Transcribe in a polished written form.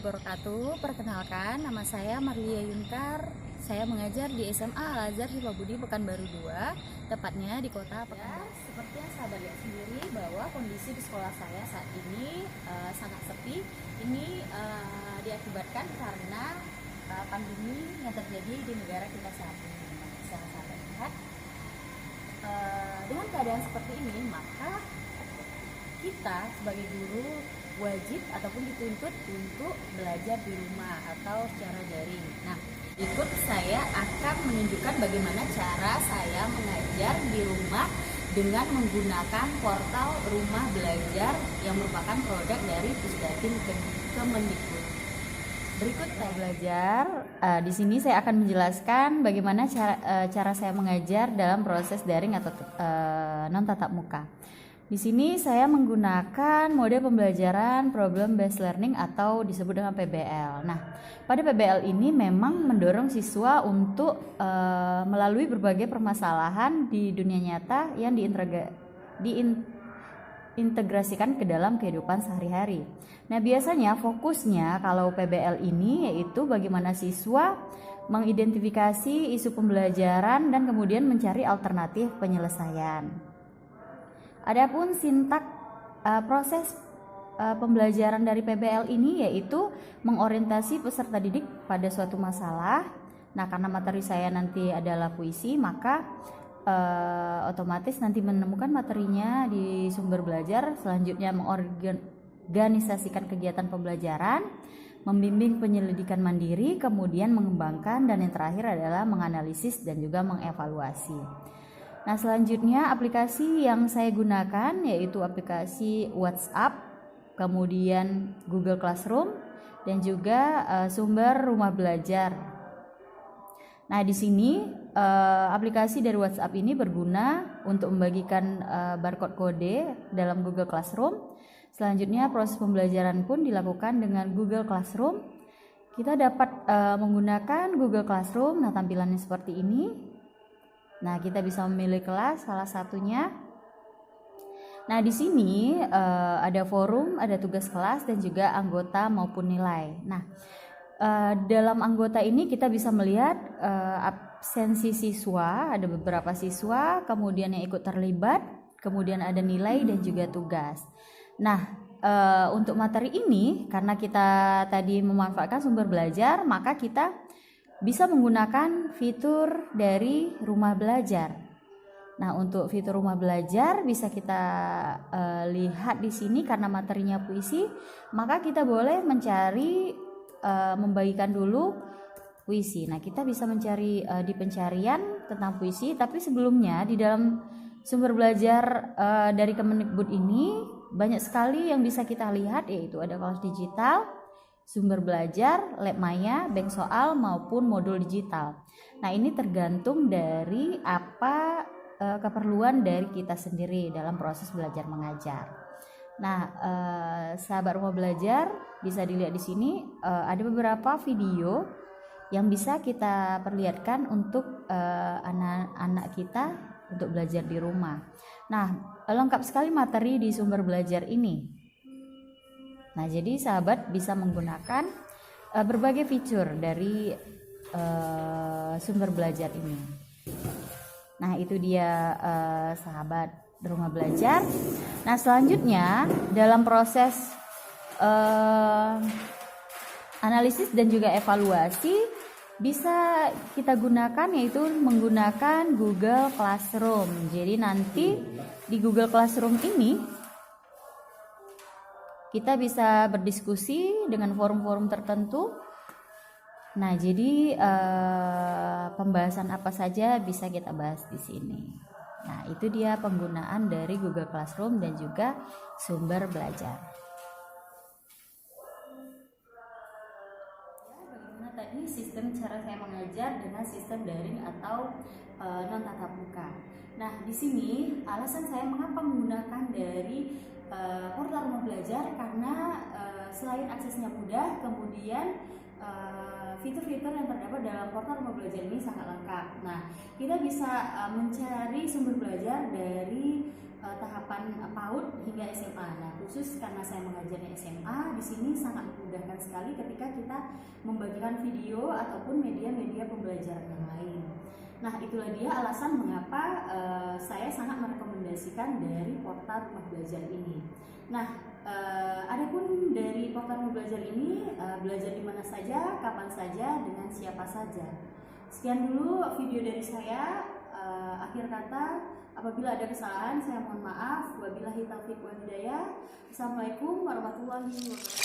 wabarakatuh. Perkenalkan, nama saya Marlia Yuntar. Saya mengajar di SMA Al-Azhar Hipabudi Pekanbaru 2, tepatnya di kota Pekanbaru. Seperti yang sahabat lihat sendiri bahwa kondisi di sekolah saya saat ini sangat sepi. Ini diakibatkan karena pandemi yang terjadi di negara kita saat ini. Bisa sahabat lihat, dengan keadaan seperti ini, maka kita sebagai guru wajib ataupun dituntut untuk belajar di rumah atau secara daring. Nah, berikut saya akan menunjukkan bagaimana cara saya mengajar di rumah dengan menggunakan portal Rumah Belajar yang merupakan produk dari Pusdatin Kemendikbud. Berikut saya belajar. Di sini saya akan menjelaskan bagaimana cara saya mengajar dalam proses daring atau non tatap muka. Di sini saya menggunakan mode pembelajaran problem based learning atau disebut dengan PBL. Nah, pada PBL ini memang mendorong siswa untuk melalui berbagai permasalahan di dunia nyata yang diintegrasikan ke dalam kehidupan sehari-hari. Nah, biasanya fokusnya kalau PBL ini yaitu bagaimana siswa mengidentifikasi isu pembelajaran dan kemudian mencari alternatif penyelesaian. Adapun sintak proses pembelajaran dari PBL ini yaitu mengorientasi peserta didik pada suatu masalah. Nah, karena materi saya nanti adalah puisi, maka otomatis nanti menemukan materinya di sumber belajar. Selanjutnya mengorganisasikan kegiatan pembelajaran, membimbing penyelidikan mandiri, kemudian mengembangkan, dan yang terakhir adalah menganalisis dan juga mengevaluasi. Nah, selanjutnya aplikasi yang saya gunakan yaitu aplikasi WhatsApp, kemudian Google Classroom, dan juga sumber Rumah Belajar. Nah, di sini aplikasi dari WhatsApp ini berguna untuk membagikan barcode kode dalam Google Classroom. Selanjutnya proses pembelajaran pun dilakukan dengan Google Classroom. Kita dapat menggunakan Google Classroom. Nah, tampilannya seperti ini. Nah, kita bisa memilih kelas salah satunya. Nah, di sini ada forum, ada tugas kelas, dan juga anggota maupun nilai. Nah, dalam anggota ini kita bisa melihat absensi siswa, ada beberapa siswa, kemudian yang ikut terlibat, kemudian ada nilai dan juga tugas. Nah, untuk materi ini, karena kita tadi memanfaatkan sumber belajar, maka kita bisa menggunakan fitur dari Rumah Belajar. Nah, untuk fitur Rumah Belajar bisa kita lihat di sini karena materinya puisi, maka kita boleh mencari membagikan dulu puisi. Nah, kita bisa mencari di pencarian tentang puisi, tapi sebelumnya di dalam sumber belajar dari Kemendikbud ini banyak sekali yang bisa kita lihat, yaitu ada kelas digital, sumber belajar, lab maya, bank soal maupun modul digital. Nah, ini tergantung dari apa keperluan dari kita sendiri dalam proses belajar mengajar. Nah, sahabat Rumah Belajar bisa dilihat di sini ada beberapa video yang bisa kita perlihatkan untuk anak-anak kita untuk belajar di rumah. Nah, lengkap sekali materi di sumber belajar ini. Nah, jadi sahabat bisa menggunakan berbagai fitur dari sumber belajar ini. Nah, itu dia sahabat Rumah Belajar. Nah, selanjutnya dalam proses analisis dan juga evaluasi bisa kita gunakan yaitu menggunakan Google Classroom. Jadi nanti di Google Classroom ini kita bisa berdiskusi dengan forum-forum tertentu. Nah, jadi pembahasan apa saja bisa kita bahas di sini. Nah, itu dia penggunaan dari Google Classroom dan juga sumber belajar. Bagaimana tadi sistem cara saya mengajar dengan sistem daring atau non tatap muka. Nah, di sini alasan saya mengapa menggunakan dari portal Rumah Belajar karena selain aksesnya mudah, kemudian fitur-fitur yang terdapat dalam portal Rumah Belajar ini sangat lengkap. Nah, kita bisa mencari sumber belajar dari tahapan PAUD hingga SMA. Nah, khusus karena saya mengajarnya SMA, di sini sangat memudahkan sekali ketika kita membagikan video ataupun media-media pembelajaran yang lain. Nah, itulah dia alasan mengapa saya sangat merekomendasikan dari portal Rumah Belajar ini. Nah, adapun dari portal Rumah Belajar ini, belajar di mana saja, kapan saja, dengan siapa saja. Sekian dulu video dari saya. Akhir kata, apabila ada kesalahan saya mohon maaf. Wabillahi taufiq wal hidayah. Assalamualaikum warahmatullahi wabarakatuh.